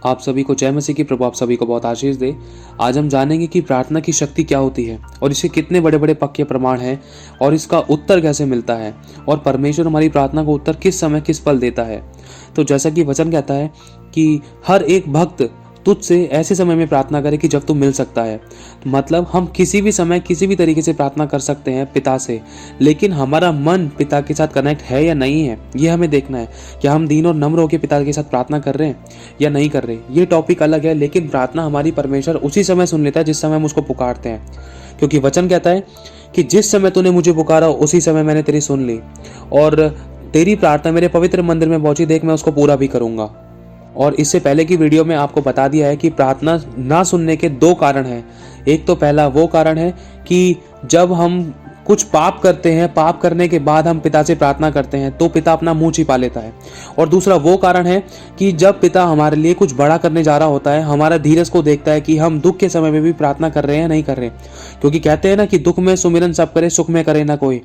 आप सभी को जय मसीह की। प्रभु आप सभी को बहुत आशीष दे। आज हम जानेंगे कि प्रार्थना की शक्ति क्या होती है और इसके कितने बड़े बड़े पक्के प्रमाण हैं और इसका उत्तर कैसे मिलता है और परमेश्वर हमारी प्रार्थना को उत्तर किस समय किस पल देता है। तो जैसा कि वचन कहता है कि हर एक भक्त तुझसे ऐसे समय में प्रार्थना करे कि जब तू मिल सकता है। मतलब हम किसी भी समय किसी भी तरीके से प्रार्थना कर सकते हैं पिता से, लेकिन हमारा मन पिता के साथ कनेक्ट है या नहीं है ये हमें देखना है। क्या हम दीन और नम्र होकर पिता के साथ प्रार्थना कर रहे हैं या नहीं कर रहे। ये टॉपिक अलग है, लेकिन प्रार्थना हमारी परमेश्वर उसी समय सुन लेता है जिस समय हम उसको पुकारते हैं, क्योंकि वचन कहता है कि जिस समय तूने मुझे पुकारा उसी समय मैंने तेरी सुन ली और तेरी प्रार्थना मेरे पवित्र मंदिर में पहुंची, देख मैं उसको पूरा भी करूंगा। और इससे पहले की वीडियो में आपको बता दिया है कि प्रार्थना ना सुनने के दो कारण हैं। एक तो पहला वो कारण है कि जब हम कुछ पाप करते हैं, पाप करने के बाद हम पिता से प्रार्थना करते हैं तो पिता अपना मुंह छिपा लेता है। और दूसरा वो कारण है कि जब पिता हमारे लिए कुछ बड़ा करने जा रहा होता है, हमारा धीरज को देखता है कि हम दुख के समय में भी प्रार्थना कर रहे हैं नहीं कर रहे। क्योंकि कहते हैं ना कि दुख में सुमिरन सब करे, सुख में करे ना कोई।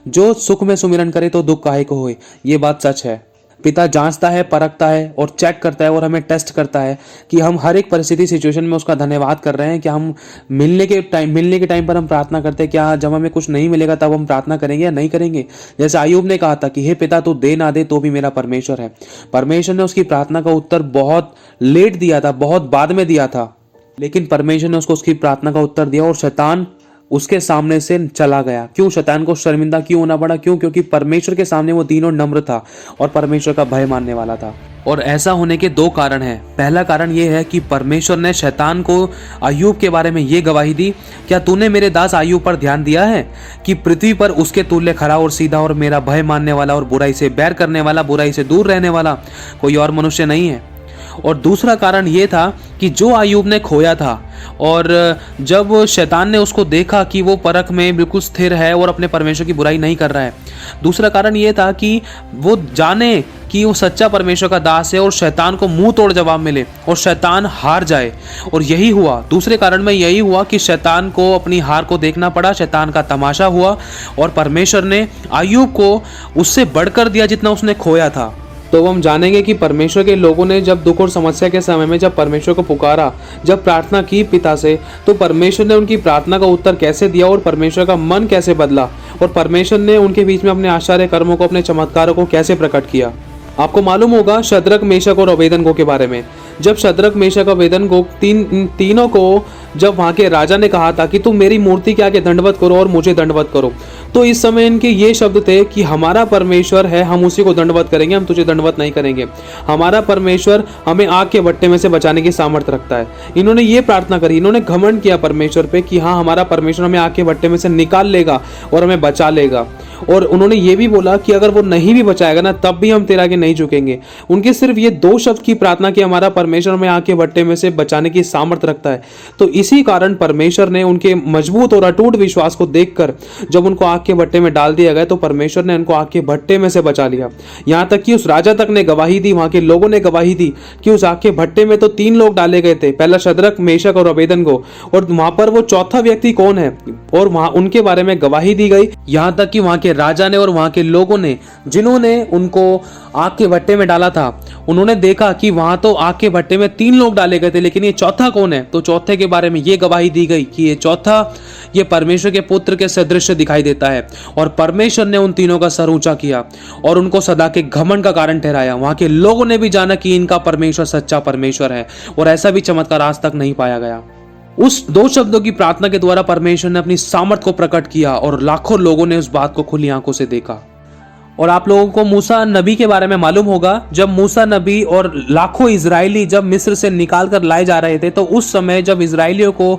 जो सुख में सुमिरन करे तो दुख काहे को होए। ये बात सच है। पिता जांचता है, परखता है और चेक करता है और हमें टेस्ट करता है कि हम हर एक परिस्थिति सिचुएशन में उसका धन्यवाद कर रहे हैं। क्या हम मिलने के टाइम पर हम प्रार्थना करते हैं, क्या जब हमें कुछ नहीं मिलेगा तब हम प्रार्थना करेंगे या नहीं करेंगे। जैसे आयूब ने कहा था कि हे पिता तू दे ना दे तो भी मेरा परमेश्वर है। परमेश्वर ने उसकी प्रार्थना का उत्तर बहुत लेट दिया था, बहुत बाद में दिया था, लेकिन परमेश्वर ने उसको उसकी प्रार्थना का उत्तर दिया और शैतान उसके सामने से चला गया। क्यों शैतान को शर्मिंदा क्यों होना पड़ा? क्यों? क्योंकि परमेश्वर के सामने वो दीन और नम्र था और परमेश्वर का भय मानने वाला था। और ऐसा होने के दो कारण हैं। पहला कारण ये है कि परमेश्वर ने शैतान को अय्यूब के बारे में ये गवाही दी, क्या तूने मेरे दास अय्यूब पर ध्यान दिया है कि पृथ्वी पर उसके तुल्य खरा और सीधा और मेरा भय मानने वाला और बुराई से बैर करने वाला, बुराई से दूर रहने वाला कोई और मनुष्य नहीं है। और दूसरा कारण ये था कि जो अय्यूब ने खोया था और जब शैतान ने उसको देखा कि वो परख में बिल्कुल स्थिर है और अपने परमेश्वर की बुराई नहीं कर रहा है, दूसरा कारण ये था कि वो जाने कि वो सच्चा परमेश्वर का दास है और शैतान को मुंह तोड़ जवाब मिले और शैतान हार जाए। और यही हुआ। दूसरे कारण में यही हुआ कि शैतान को अपनी हार को देखना पड़ा, शैतान का तमाशा हुआ और परमेश्वर ने अय्यूब को उससे बढ़कर दिया जितना उसने खोया था। तो हम जानेंगे कि परमेश्वर के लोगों ने जब दुख और समस्या के समय में जब परमेश्वर को पुकारा, जब प्रार्थना की पिता से, तो परमेश्वर ने उनकी प्रार्थना का उत्तर कैसे दिया और परमेश्वर का मन कैसे बदला और परमेश्वर ने उनके बीच में अपने आश्चर्य कर्मों को, अपने चमत्कारों को कैसे प्रकट किया। आपको मालूम होगा शद्रक, मेशक और अबेदनगो के बारे में। जब शद्रक, मेशक और अबेदनगो तीनों को जब वहाँ के राजा ने कहा था कि तुम मेरी मूर्ति के आगे दंडवत करो और मुझे दंडवत करो, तो इस समय इनके ये शब्द थे कि हमारा परमेश्वर है, हम उसी को दंडवत करेंगे, हम तुझे दंडवत नहीं करेंगे। हमारा परमेश्वर हमें आग के भट्टे में से बचाने की सामर्थ्य रखता है। इन्होंने ये प्रार्थना करी, इन्होंने घमंड किया परमेश्वर पे कि हाँ हमारा परमेश्वर हमें आग के भट्टे में से निकाल लेगा और हमें बचा लेगा। और उन्होंने ये भी बोला कि अगर वो नहीं भी बचाएगा ना तब भी हम तेरे आगे नहीं झुकेंगे। उनके सिर्फ ये दो शब्द की प्रार्थना कि हमारा परमेश्वर हमें आग के भट्टे में से बचाने की सामर्थ्य रखता है। तो इसी कारण परमेश्वर ने उनके मजबूत और अटूट विश्वास को देखकर जब उनको आग के भट्टे में डाल दिया गया तो परमेश्वर ने उनको आग के भट्टे में से बचा लिया। यहाँ तक कि उस राजा तक ने गवाही दी, वहां के लोगों ने गवाही दी कि उस आग के भट्टे में तो 3 लोग डाले गए थे, पहला शद्रक, मेशक और अबेदनगो, और वहां पर वो चौथा व्यक्ति कौन है और वहां उनके बारे में गवाही दी गई। यहाँ तक कि वहां के राजा ने और वहां के लोगों ने जिन्होंने उनको आग के भट्टे में डाला था, उन्होंने देखा कि वहां तो आग के भट्टे में 3 लोग डाले गए थे, लेकिन ये चौथा कौन है? तो चौथे के बारे में ये गवाही दी गई कि ये चौथा ये परमेश्वर के पुत्र के सदृश दिखाई देता है। और परमेश्वर ने उन तीनों का सर ऊंचा किया और उनको सदा के घमंड का कारण ठहराया। वहां के लोगों ने भी जाना कि इनका परमेश्वर सच्चा परमेश्वर है और ऐसा भी चमत्कार आज तक नहीं पाया गया। उस 2 शब्दों की प्रार्थना के द्वारा परमेश्वर ने अपनी सामर्थ को प्रकट किया और लाखों लोगों ने उस बात को खुली आंखों से देखा। और आप लोगों को मूसा नबी के बारे में मालूम होगा, जब मूसा नबी और लाखों इजरायली जब मिस्र से निकाल कर लाए जा रहे थे तो उस समय जब इजरायलियों को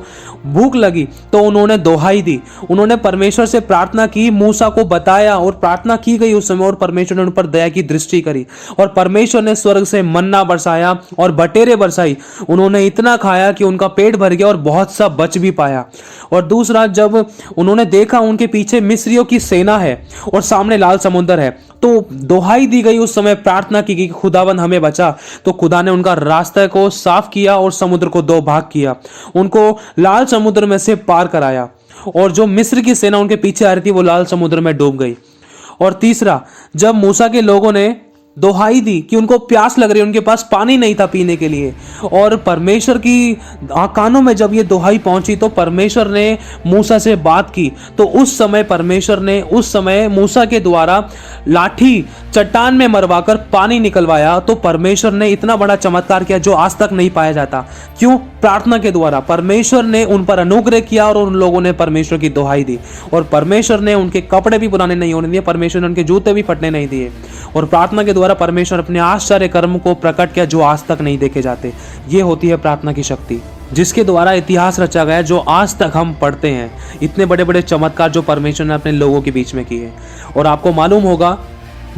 भूख लगी तो उन्होंने दोहाई दी, उन्होंने परमेश्वर से प्रार्थना की, मूसा को बताया और प्रार्थना की गई उस समय और परमेश्वर ने उन पर दया की दृष्टि करी और परमेश्वर ने स्वर्ग से मन्ना बरसाया और बटेरे बरसाई। उन्होंने इतना खाया कि उनका पेट भर गया और बहुत सा बच भी पाया। और दूसरा, जब उन्होंने देखा उनके पीछे मिस्रियों की सेना है और सामने लाल समुद्र है, तो दोहाई दी गई, उस समय प्रार्थना की गई कि खुदावन हमें बचा। तो खुदा ने उनका रास्ते को साफ किया और समुद्र को 2 भाग किया, उनको लाल समुद्र में से पार कराया और जो मिस्र की सेना उनके पीछे आ रही थी वो लाल समुद्र में डूब गई। और तीसरा, जब मूसा के लोगों ने दोहाई दी कि उनको प्यास लग रही है, उनके पास पानी नहीं था पीने के लिए। और परमेश्वर की कानों में जब ये दोहाई पहुंची तो परमेश्वर ने मूसा से बात की। तो उस समय परमेश्वर ने उस समय मूसा के द्वारा लाठी चट्टान में मरवाकर पानी निकलवाया। तो परमेश्वर ने इतना बड़ा चमत्कार किया जो आज तक नहीं पाया जाता। क्यों? प्रार्थना के द्वारा परमेश्वर ने उन पर अनुग्रह किया और उन लोगों ने परमेश्वर की दोहाई दी। और परमेश्वर ने उनके कपड़े भी पुराने नहीं होने दिए, परमेश्वर ने उनके जूते भी फटने नहीं दिए। और प्रार्थना के द्वारा परमेश्वर अपने आश्चर्य कर्म को प्रकट किया जो आज तक नहीं देखे जाते। ये होती है प्रार्थना की शक्ति, जिसके द्वारा इतिहास रचा गया जो आज तक हम पढ़ते हैं। इतने बड़े बड़े चमत्कार जो परमेश्वर ने अपने लोगों के बीच में किए। और आपको मालूम होगा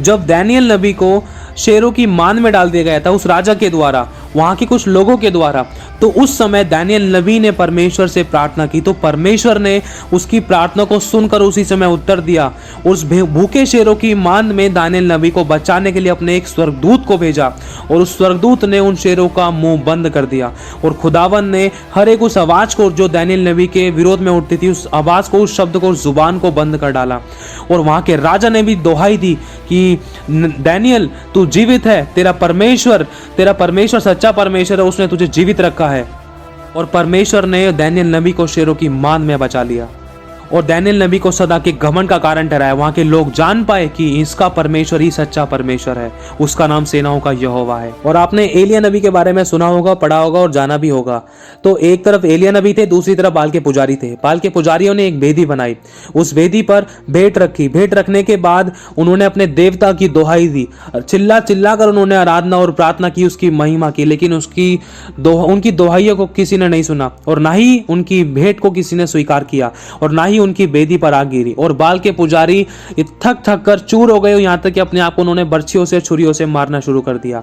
जब दानियेल नबी को शेरों की मान में डाल दिया गया था उस राजा के द्वारा, वहां के कुछ लोगों के द्वारा, तो उस समय दानियेल नबी ने परमेश्वर से प्रार्थना की। तो परमेश्वर ने उसकी प्रार्थना को सुनकर उसी समय उत्तर दिया। उस भूखे शेरों की मान में दानियेल नबी को बचाने के लिए अपने एक स्वर्गदूत को भेजा और उस स्वर्गदूत ने उन शेरों का मुंह बंद कर दिया। और खुदावन ने हर एक उस आवाज को जो दानियेल नबी के विरोध में उठती थी, उस आवाज को, उस शब्द को, उस जुबान को बंद कर डाला। और वहां के राजा ने भी दोहाई दी कि दानियेल तू जीवित है, तेरा परमेश्वर सच्चा परमेश्वर है, उसने तुझे जीवित रखा है। और परमेश्वर ने दानियेल नबी को शेरों की मान में बचा लिया और दानियेल नबी को सदा के घमंड का कारण ठहराया। वहां के लोग जान पाए कि इसका परमेश्वर ही सच्चा परमेश्वर है, उसका नाम सेनाओं का यहोवा है। और आपने एलिया नबी के बारे में सुना होगा, पढ़ा होगा और जाना भी होगा। तो एक तरफ एलिया नबी थे, दूसरी तरफ बाल के पुजारी थे। बाल के पुजारियों ने एक वेदी बनाई, उस वेदी पर भेंट रखी। भेंट रखने के बाद उन्होंने अपने देवता की दोहाई दी, चिल्ला चिल्ला कर उन्होंने आराधना और प्रार्थना की, उसकी महिमा की। लेकिन उनकी दोहाइयों को किसी ने नहीं सुना और ना ही उनकी भेंट को किसी ने स्वीकार किया और ना ही उनकी वेदी पर आग गिरी। और बाल के पुजारी थक थक कर चूर हो गए, यहां तक कि अपने आप को उन्होंने बर्छियों से, छुरियों से मारना शुरू कर दिया।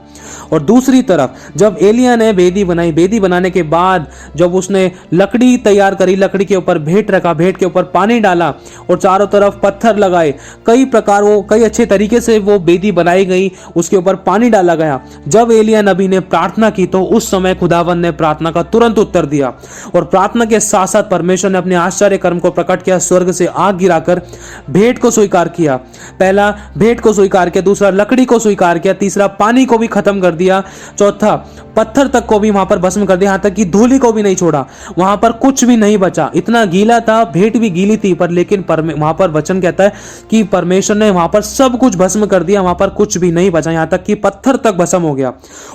और दूसरी तरफ जब एलिया ने वेदी बनाई, वेदी बनाने के बाद जब उसने लकड़ी तैयार करी, लकड़ी के ऊपर भेंट रखा, भेंट के ऊपर पानी डाला और चारों तरफ पत्थर लगाए, कई अच्छे तरीके से वो वेदी बनाई गई, उसके ऊपर पानी डाला गया। जब एलिया नबी ने प्रार्थना की तो उस समय खुदावन ने प्रार्थना का तुरंत उत्तर दिया। और प्रार्थना के साथ साथ परमेश्वर ने अपने आश्चर्य कर्म को प्रकट किया, स्वर्ग से आग गिराकर भेंट को स्वीकार किया। पहला भेंट को स्वीकार किया, दूसरा लकड़ी को स्वीकार किया, तीसरा पानी को भी खत्म कर दिया, चौथा पत्थर तक को भी वहां पर भस्म कर दिया, यहां तक कि धूली को भी नहीं छोड़ा। वहां पर कुछ भी नहीं बचा, इतना गीला था, भेंट भी गीली थी, पर लेकिन वहां पर वचन कहता है कि परमेश्वर ने वहां पर सब कुछ भस्म कर दिया, वहां पर कुछ भी नहीं बचा, यहां तक कि पत्थर तक भस्म हो गया।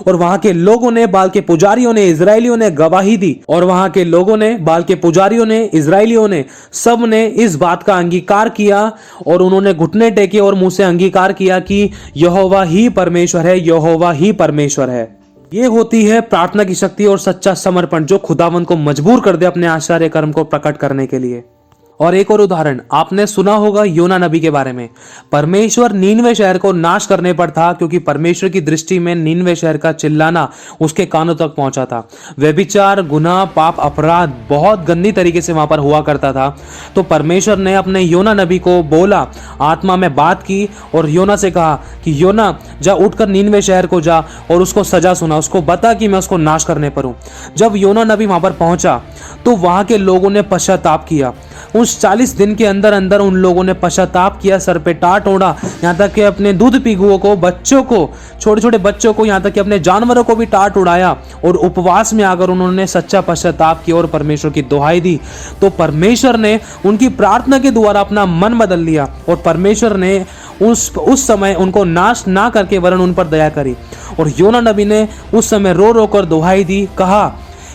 और वहां के लोगों ने, बाल के पुजारियों ने, इजरायलियों ने गवाही दी। और वहां के लोगों ने, बाल के पुजारियों ने, इजरायलियों ने, सब ने इस बात का अंगीकार किया और उन्होंने घुटने टेके और मुंह से अंगीकार किया कि यहोवा ही परमेश्वर है, यहोवा ही परमेश्वर है। ये होती है प्रार्थना की शक्ति और सच्चा समर्पण जो खुदावंद को मजबूर कर दे अपने आश्चर्य कर्म को प्रकट करने के लिए। और एक और उदाहरण आपने सुना होगा योना नबी के बारे में। परमेश्वर नीनवे शहर को नाश करने पर था क्योंकि परमेश्वर की दृष्टि में नीनवे शहर का चिल्लाना उसके कानों तक पहुंचा था। व्यभिचार, गुनाह, पाप, अपराध बहुत गंदी तरीके से वहां पर हुआ करता था। तो परमेश्वर ने अपने योना नबी को बोला, आत्मा में बात की और योना से कहा कि योना जा, उठकर नीनवे शहर को जा और उसको सजा सुना, उसको बता कि मैं उसको नाश करने पर हूं। जब योना नबी वहां पर पहुंचा तो वहां के लोगों ने पश्चाताप किया। उस 40 दिन के अंदर अंदर उन लोगों ने पश्चाताप किया, सर पे टाट ओढ़ा, यहाँ तक कि अपने दूध पीगुओं को, बच्चों को, छोटे छोटे बच्चों को, यहाँ तक कि अपने जानवरों को भी टाट उड़ाया और उपवास में आकर उन्होंने सच्चा पश्चाताप किया और परमेश्वर की दुहाई दी। तो परमेश्वर ने उनकी प्रार्थना के द्वारा अपना मन बदल लिया और परमेश्वर ने उस समय उनको नाश ना करके वरन उन पर दया करी। और योना नबी ने उस समय रो रो कर दुहाई दी, कहा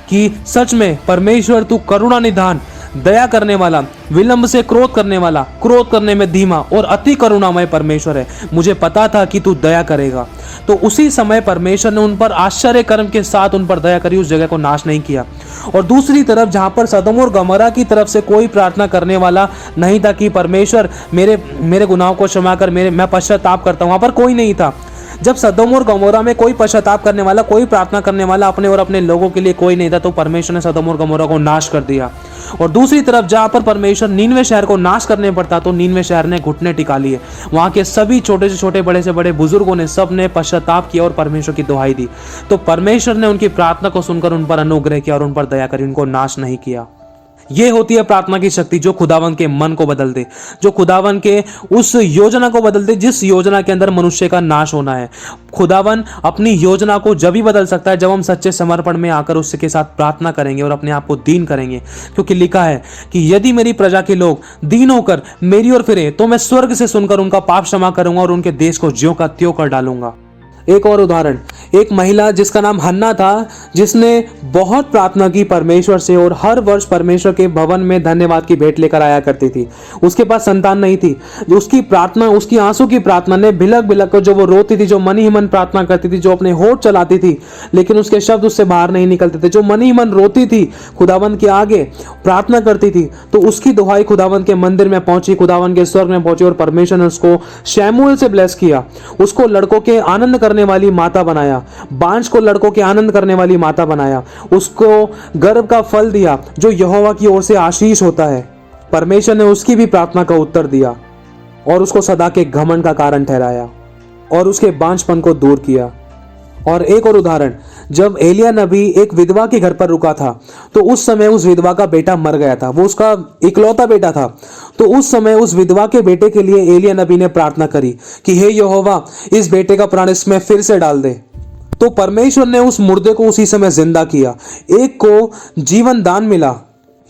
कि सच में परमेश्वर तू करुणा निधान, दया करने वाला, विलंब से क्रोध करने वाला, क्रोध करने में धीमा और अति करुणामय परमेश्वर है। मुझे पता था कि तू दया करेगा। तो उसी समय परमेश्वर ने उन पर आश्चर्य कर्म के साथ उन पर दया करी, उस जगह को नाश नहीं किया। और दूसरी तरफ जहां पर सदोम और गमोरा की तरफ से कोई प्रार्थना करने वाला नहीं था कि परमेश्वर मेरे गुनाहों को क्षमा कर, मैं पश्चाताप करता हूं, वहां पर कोई नहीं था। जब सदोम और गमोरा में कोई पश्चाताप करने वाला, कोई प्रार्थना करने वाला अपने और अपने लोगों के लिए कोई नहीं था, तो परमेश्वर ने सदोम और गमोरा को नाश कर दिया। और दूसरी तरफ जहां पर परमेश्वर नीनवे शहर को नाश करने पड़ता तो नीनवे शहर ने घुटने टिका लिए। वहां के सभी छोटे से छोटे, बड़े से बड़े बुजुर्गों ने, सब ने पश्चाताप किया और परमेश्वर की दुहाई दी। तो परमेश्वर ने उनकी प्रार्थना को सुनकर उन पर अनुग्रह किया और उन पर दया करी, उनको नाश नहीं किया। ये होती है प्रार्थना की शक्ति जो खुदावन के मन को बदल दे, जो खुदावन के उस योजना को बदल दे जिस योजना के अंदर मनुष्य का नाश होना है। खुदावन अपनी योजना को जब ही बदल सकता है जब हम सच्चे समर्पण में आकर उसके साथ प्रार्थना करेंगे और अपने आप को दीन करेंगे, क्योंकि लिखा है कि यदि मेरी प्रजा के लोग दीन होकर मेरी ओर फिरे तो मैं स्वर्ग से सुनकर उनका पाप क्षमा करूंगा और उनके देश को ज्यों का त्यों कर डालूंगा। एक और उदाहरण, एक महिला जिसका नाम हन्ना था, जिसने बहुत प्रार्थना की परमेश्वर से और हर वर्ष परमेश्वर के भवन में धन्यवाद की भेंट लेकर आया करती थी। उसके पास संतान नहीं थी। उसकी प्रार्थना, उसकी आंसू की प्रार्थना ने बिलक बिलक कर जो वो रोती थी, जो मन ही मन प्रार्थना करती थी, जो अपने होठ चलाती थी लेकिन उसके शब्द उससे बाहर नहीं निकलते थे, जो मन ही मन रोती थी, खुदावंद के आगे प्रार्थना करती थी, तो उसकी दुहाई खुदावंद के मंदिर में पहुंची, खुदावंद के स्वर्ग में पहुंची और परमेश्वर ने उसको शैमुएल से ब्लेस किया। उसको लड़कों के आनंद करने वाली माता बनाया, बांझ को लड़कों के आनंद करने वाली माता बनाया, उसको गर्भ का फल दिया जो यहोवा की ओर से आशीष होता है। परमेश्वर ने उसकी भी प्रार्थना का उत्तर दिया और उसको सदा के घमंड का कारण ठहराया और उसके बांझपन को दूर किया। और एक और उदाहरण, जब एलिया नबी एक विधवा के घर पर रुका था तो उस समय उस विधवा का बेटा मर गया था, वो उसका इकलौता बेटा था। तो उस समय उस विधवा के बेटे के लिए एलिया नबी ने प्रार्थना करी कि हे यहोवा, इस बेटे का प्राण इसमें फिर से डाल दे। तो परमेश्वर ने उस मुर्दे को उसी समय जिंदा किया, एक को जीवन दान मिला।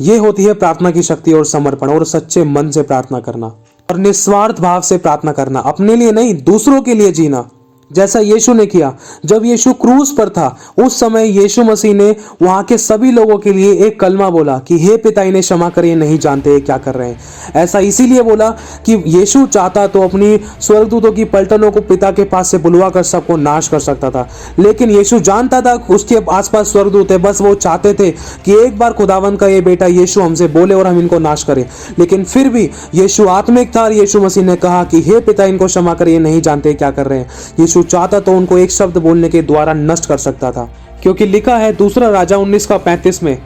यह होती है प्रार्थना की शक्ति और समर्पण और सच्चे मन से प्रार्थना करना और निस्वार्थ भाव से प्रार्थना करना, अपने लिए नहीं दूसरों के लिए जीना, जैसा यीशु ने किया। जब यीशु क्रूस पर था उस समय यीशु मसीह ने वहां के सभी लोगों के लिए एक कलमा बोला कि हे पिता, इन्हें क्षमा करिए, नहीं जानते ये क्या कर रहे हैं। ऐसा इसीलिए बोला कि यीशु चाहता तो अपनी स्वर्गदूतों की पलटनों को पिता के पास से बुलवा कर सबको नाश कर सकता था, लेकिन यीशु जानता था उसके आसपास स्वर्गदूत है, बस वो चाहते थे कि एक बार खुदावंद का ये बेटा यीशु हमसे बोले और हम इनको नाश करें। लेकिन फिर भी यीशु आत्मिक था और यीशु मसीह ने कहा कि हे पिता, इनको क्षमा करिए, नहीं जानते क्या कर रहे हैं। यीशु चाहता तो उनको एक शब्द बोलने के द्वारा नष्ट कर सकता था, क्योंकि लिखा है दूसरा राजा 19:35 में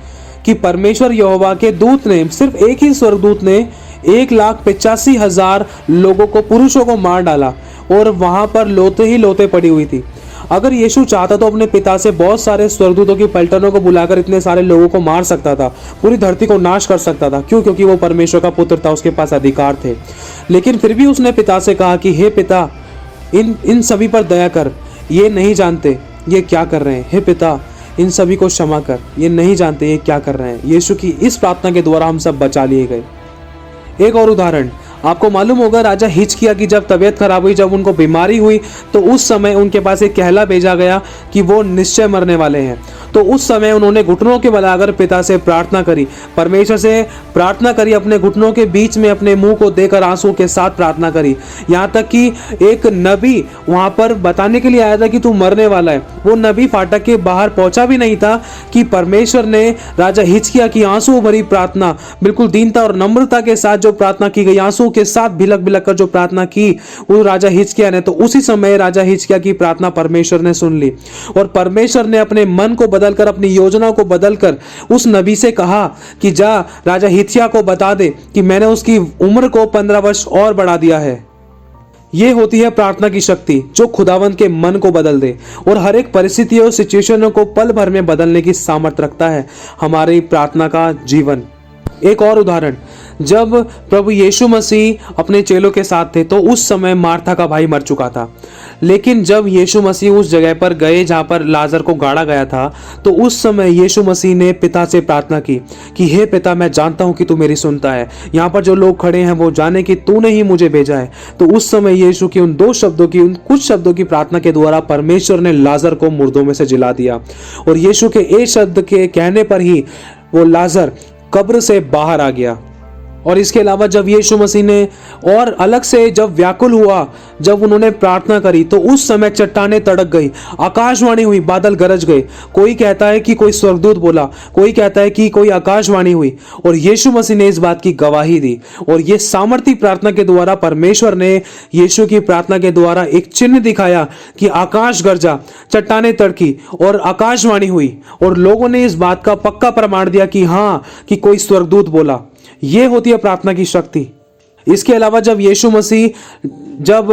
कि परमेश्वर यहोवा के दूत ने, सिर्फ एक ही स्वर्गदूत ने 1,85,000 लोगों को, पुरुषों को मार डाला और वहां पर लोते ही लोते पड़ी हुई थी। अगर यीशु चाहता तो अपने पिता से बहुत सारे स्वर्गदूतों की पलटनों को बुलाकर इतने सारे लोगों को मार सकता था, पूरी धरती को नाश कर सकता था। क्यों? क्योंकि वो परमेश्वर का पुत्र था, उसके पास अधिकार थे। लेकिन फिर भी उसने पिता से कहा कि हे पिता, इन सभी पर दया कर, ये नहीं जानते ये क्या कर रहे हैं। हे पिता, इन सभी को क्षमा कर, ये नहीं जानते ये क्या कर रहे हैं। यीशु की इस प्रार्थना के द्वारा हम सब बचा लिए गए। एक और उदाहरण, आपको मालूम होगा राजा हिजकिय्याह की जब तबीयत खराब हुई, जब उनको बीमारी हुई, तो उस समय उनके पास एक कहला भेजा गया कि वो निश्चय मरने वाले हैं। तो उस समय उन्होंने घुटनों के बल आकर पिता से प्रार्थना करी, परमेश्वर से प्रार्थना करी, अपने घुटनों के बीच में अपने मुंह को देकर आंसू के साथ प्रार्थना करी। यहाँ तक कि एक नबी वहां पर बताने के लिए आया था कि तू मरने वाला है। वो नबी फाटक के बाहर पहुंचा भी नहीं था कि परमेश्वर ने राजा हिजकिय्याह की आंसू भरी प्रार्थना, बिल्कुल दीनता और नम्रता के साथ जो प्रार्थना की गई, आंसू के साथ बिलक बिलक कर जो प्रार्थना की वो राजा हिजकिय्याह ने, तो उसी समय राजा हिजकिय्याह की प्रार्थना परमेश्वर ने सुन ली और परमेश्वर ने अपने मन को बदलकर, अपनी योजना को बदलकर उस नबी से कहा कि जा राजा हिजकिय्याह को बता दे कि मैंने उसकी उम्र को 15 वर्ष और बढ़ा दिया है। यह होती है प्रार्थना की शक्ति जो खुदावंद के मन को बदल दे और हर एक परिस्थिति और सिचुएशनों को पल भर में बदलने की सामर्थ्य रखता है हमारी प्रार्थना का जीवन। एक और उदाहरण, जब प्रभु यीशु मसीह अपने चेलों के साथ थे तो उस समय मार्था का भाई मर चुका था। लेकिन जब यीशु मसीह उस जगह पर गए जहां पर लाजर को गाड़ा गया था, तो उस समय यीशु मसीह ने पिता से प्रार्थना की कि हे पिता, मैं जानता हूं कि तू मेरी सुनता है, यहाँ पर जो लोग खड़े हैं वो जाने कि तूने ही मुझे भेजा है। तो उस समय यीशु की उन कुछ शब्दों की प्रार्थना के द्वारा परमेश्वर ने लाजर को मुर्दों में से जिला दिया और यीशु के एक शब्द के कहने पर ही वो लाजर कब्र से बाहर आ गया। और इसके अलावा जब यीशु मसीह ने और अलग से जब व्याकुल हुआ, जब उन्होंने प्रार्थना करी, तो उस समय चट्टानें तड़क गई, आकाशवाणी हुई, बादल गरज गए। कोई कहता है कि कोई स्वर्गदूत बोला, कोई कहता है कि कोई आकाशवाणी हुई और यीशु मसीह ने इस बात की गवाही दी। और ये सामर्थी प्रार्थना के द्वारा परमेश्वर ने यीशु की प्रार्थना के द्वारा एक चिन्ह दिखाया कि आकाश गरजा, चट्टानें तड़की और आकाशवाणी हुई और लोगों ने इस बात का पक्का प्रमाण दिया कि हाँ, कि कोई स्वर्गदूत बोला। ये होती है प्रार्थना की शक्ति। इसके अलावा जब यीशु मसीह जब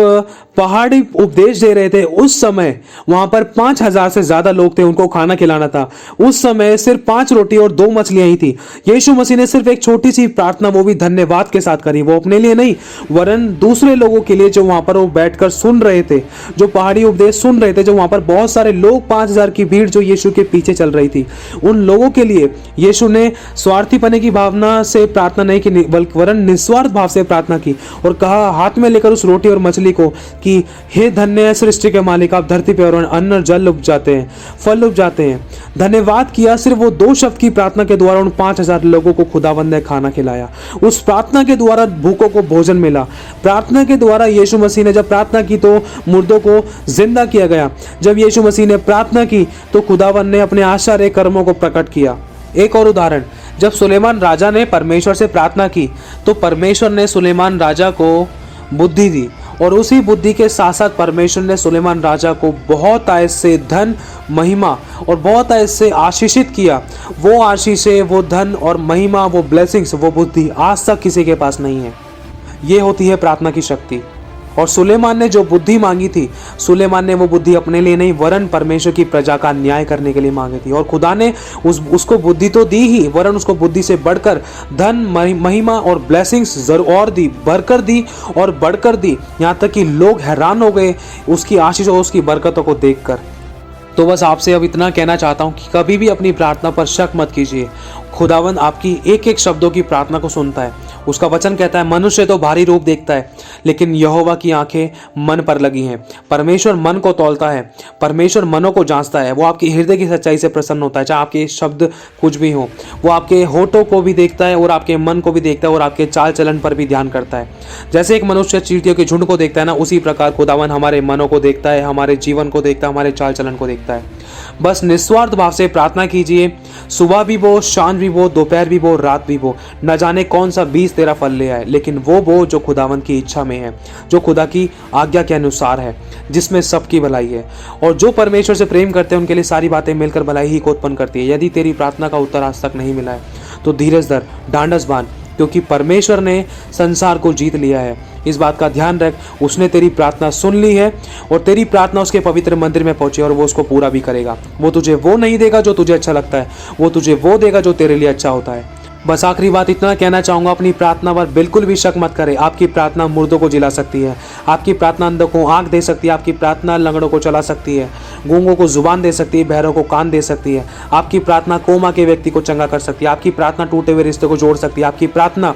पहाड़ी उपदेश दे रहे थे, उस समय वहां पर 5,000 से ज्यादा लोग थे, उनको खाना खिलाना था। उस समय सिर्फ 5 रोटी और 2 मछलियां ही थी। यीशु मसीह ने सिर्फ एक छोटी सी प्रार्थना, वो भी धन्यवाद के साथ करी। वो अपने लिए नहीं वरन दूसरे लोगों के लिए, जो वहां पर वो बैठकर सुन रहे थे, जो पहाड़ी उपदेश सुन रहे थे, जो वहां पर बहुत सारे लोग, 5,000 की भीड़ जो यीशु के पीछे चल रही थी, उन लोगों के लिए यीशु ने स्वार्थी पने की भावना से प्रार्थना नहीं की, बल्कि वरन निस्वार्थ भाव से प्रार्थना की और कहा, हाथ में लेकर उस रोटी और मछली को, कि हे धन्य है सृष्टि के मालिक, आप धरती पर और अन्न और जल उपजाते हैं, फल उपजाते हैं। धन्यवाद किया। सिर्फ वो 2 शब्द की प्रार्थना के द्वारा उन 5,000 लोगों को खुदावंद ने खाना खिलाया। उस प्रार्थना के द्वारा भूखों को भोजन मिला। प्रार्थना के द्वारा यीशु मसीह ने जब प्रार्थना की तो मुर्दों को जिंदा किया गया। जब यीशु मसीह ने प्रार्थना की तो खुदावंद ने अपने आश्चर्य कर्मों को प्रकट किया। एक और उदाहरण, जब सुलेमान राजा ने परमेश्वर से प्रार्थना की तो परमेश्वर ने सुलेमान राजा को बुद्धि दी और उसी बुद्धि के साथ साथ परमेश्वर ने सुलेमान राजा को बहुत आयत से धन, महिमा और बहुत आयत से आशीषित किया। वो आशीषें, वो धन और महिमा, वो ब्लेसिंग्स, वो बुद्धि आज तक किसी के पास नहीं है। ये होती है प्रार्थना की शक्ति। और सुलेमान ने जो बुद्धि मांगी थी, सुलेमान ने वो बुद्धि अपने लिए नहीं वरन परमेश्वर की प्रजा का न्याय करने के लिए मांगी थी। और खुदा ने उसको बुद्धि तो दी ही, वरन उसको बुद्धि से बढ़कर धन, महिमा और ब्लेसिंग्स और दी, भरकर दी और बढ़कर दी। यहाँ तक कि लोग हैरान हो गए उसकी आशीष और उसकी बरकतों को देखकर। तो बस आपसे अब इतना कहना चाहता हूँ कि कभी भी अपनी प्रार्थना पर शक मत कीजिए। खुदावंद आपकी एक एक शब्दों की प्रार्थना को सुनता है। उसका वचन कहता है, मनुष्य तो भारी रूप देखता है लेकिन यहोवा की आंखें मन पर लगी हैं। परमेश्वर मन को तौलता है, परमेश्वर मनों को जांचता है। वो आपकी हृदय की सच्चाई से प्रसन्न होता है, चाहे आपके शब्द कुछ भी हो। वो आपके होठों को भी देखता है और आपके मन को भी देखता है और आपके चाल चलन पर भी ध्यान करता है। जैसे एक मनुष्य चींटियों के झुंड को देखता है ना, उसी प्रकार खुदावन हमारे मनों को देखता है, हमारे जीवन को देखता है, हमारे चाल चलन को देखता है। बस निस्वार्थ भाव से प्रार्थना कीजिए। सुबह भी बो, शाम भी बो, दोपहर भी बो, रात भी बो। न जाने कौन सा बीज तेरा फल ले आए, लेकिन वो बो जो खुदावंत की इच्छा में है, जो खुदा की आज्ञा के अनुसार है, जिसमें सबकी भलाई है। और जो परमेश्वर से प्रेम करते हैं उनके लिए सारी बातें मिलकर भलाई ही को उत्पन्न करती है। यदि तेरी प्रार्थना का उत्तर आज तक नहीं मिला है तो धीरज धर, ढांढस बांध, क्योंकि परमेश्वर ने संसार को जीत लिया है। इस बात का ध्यान रख, उसने तेरी प्रार्थना सुन ली है और तेरी प्रार्थना उसके पवित्र मंदिर में पहुंची और वो उसको पूरा भी करेगा। वो तुझे वो नहीं देगा जो तुझे अच्छा लगता है, वो तुझे वो देगा जो तेरे लिए अच्छा होता है। बस आखिरी बात इतना कहना चाहूँगा, अपनी प्रार्थना पर बिल्कुल भी शक मत करें। आपकी प्रार्थना मुर्दों को जिला सकती है, आपकी प्रार्थना अंधों को आँख दे सकती है, आपकी प्रार्थना लंगड़ों को चला सकती है, गूंगों को जुबान दे सकती है, बहरों को कान दे सकती है। आपकी प्रार्थना कोमा के व्यक्ति को चंगा कर सकती है, आपकी प्रार्थना टूटे हुए रिश्ते को जोड़ सकती है, आपकी प्रार्थना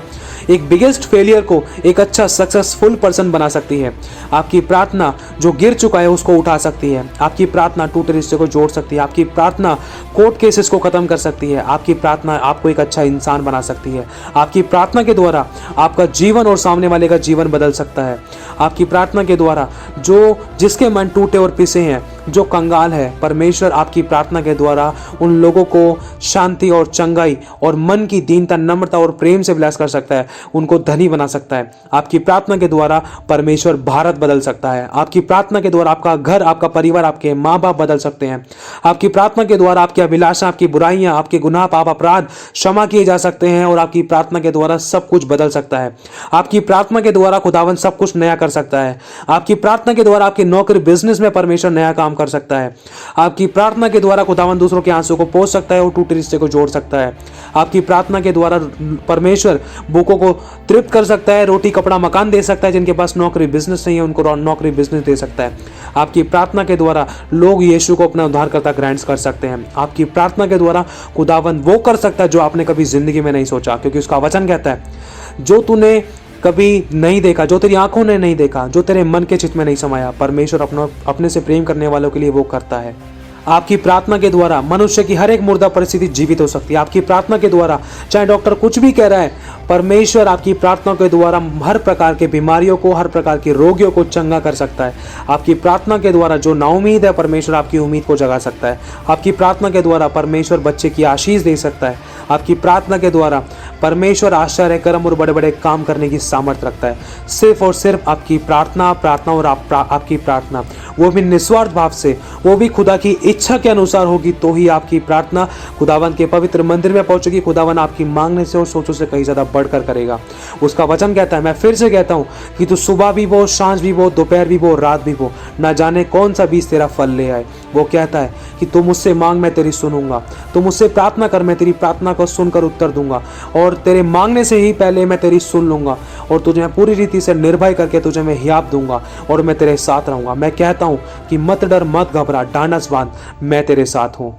एक बिगेस्ट फेलियर को एक अच्छा सक्सेसफुल पर्सन बना सकती है। आपकी प्रार्थना जो गिर चुका है उसको उठा सकती है, आपकी प्रार्थना टूटे रिश्ते को जोड़ सकती है, आपकी प्रार्थना कोर्ट केसेस को खत्म कर सकती है, आपकी प्रार्थना आपको एक अच्छा इंसान बना सकती है। आपकी प्रार्थना के द्वारा आपका जीवन और सामने वाले का जीवन बदल सकता है। आपकी प्रार्थना के द्वारा जिसके मन टूटे और पिसे हैं, जो कंगाल है, परमेश्वर आपकी प्रार्थना के द्वारा उन लोगों को शांति और चंगाई और मन की दीनता, नम्रता और प्रेम से ब्लेस कर सकता है, उनको धनी बना सकता है। आपकी प्रार्थना के द्वारा परमेश्वर भारत बदल सकता है। आपकी प्रार्थना के द्वारा आपका घर, आपका परिवार, आपके माँ बाप बदल सकते हैं। आपकी प्रार्थना के द्वारा आपकी अभिलाषा, आपकी बुराइयां, आपके गुनाह, पाप, अपराध क्षमा किए जा सकते हैं और आपकी प्रार्थना के द्वारा सब कुछ बदल सकता है। आपकी प्रार्थना के द्वारा खुदावन सब कुछ नया कर सकता है। आपकी प्रार्थना के द्वारा आपकी नौकरी, बिजनेस में परमेश्वर नया काम कर सकता है। आपकी प्रार्थना के द्वारा खुदावन दूसरों के आंसू को पोंछ सकता है और टूटे रिश्ते को जोड़ सकता है। आपकी प्रार्थना के द्वारा परमेश्वर भूखों को तृप्त कर सकता है, रोटी, कपड़ा, मकान दे सकता है। जिनके पास नौकरी, बिजनेस नहीं है उनको नौकरी, बिजनेस दे सकता है। आपकी प्रार्थना के द्वारा लोग यीशु को अपना उद्धारकर्ता ग्रहण कर सकते हैं। आपकी प्रार्थना के द्वारा खुदावन वो कर सकता है जो आपने कभी जिंदगी में नहीं सोचा, क्योंकि उसका वचन कहता है, जो तूने कभी नहीं देखा, जो तेरी आंखों ने नहीं देखा, जो तेरे मन के चित्त में नहीं समाया, परमेश्वर अपने से प्रेम करने वालों के लिए वो करता है। आपकी प्रार्थना के द्वारा मनुष्य की हर एक मुर्दा परिस्थिति जीवित हो सकती है। आपकी प्रार्थना के द्वारा चाहे डॉक्टर कुछ भी कह रहा है, परमेश्वर आपकी प्रार्थना के द्वारा हर प्रकार के बीमारियों को, हर प्रकार के रोगियों को चंगा कर सकता है। आपकी प्रार्थना के द्वारा जो नाउमीद है, परमेश्वर आपकी उम्मीद को जगा सकता है। आपकी प्रार्थना के द्वारा परमेश्वर बच्चे की आशीष दे सकता है। आपकी प्रार्थना के द्वारा परमेश्वर आश्चर्य कर्म और बड़े बड़े काम करने की सामर्थ्य रखता है। सिर्फ और सिर्फ आपकी प्रार्थना और आपकी प्रार्थना, वो भी निस्वार्थ भाव से, वो भी खुदा की इच्छा के अनुसार होगी, तो ही आपकी प्रार्थना खुदावन के पवित्र मंदिर में पहुंचेगी। खुदावन आपकी मांगने से और सोचों से कहीं ज्यादा बढ़कर करेगा। उसका वचन कहता है, मैं फिर से कहता हूं कि तू सुबह भी बो, सांझ भी बो, दोपहर भी बो, रात भी बो, ना जाने कौन सा बीज तेरा फल ले आए। वो कहता है कि तू मुझसे मांग, मैं तेरी सुनूंगा। तू मुझसे प्रार्थना कर, मैं तेरी प्रार्थना को सुनकर उत्तर दूंगा, और तेरे मांगने से ही पहले मैं तेरी सुन लूंगा, और तुझे मैं पूरी रीति से निर्भय करके तुझे मैं हियाब दूंगा, और मैं तेरे साथ रहूंगा। मैं कहता हूं कि मत डर, मत घबरा, ढांढस बांध, मैं तेरे साथ हूं।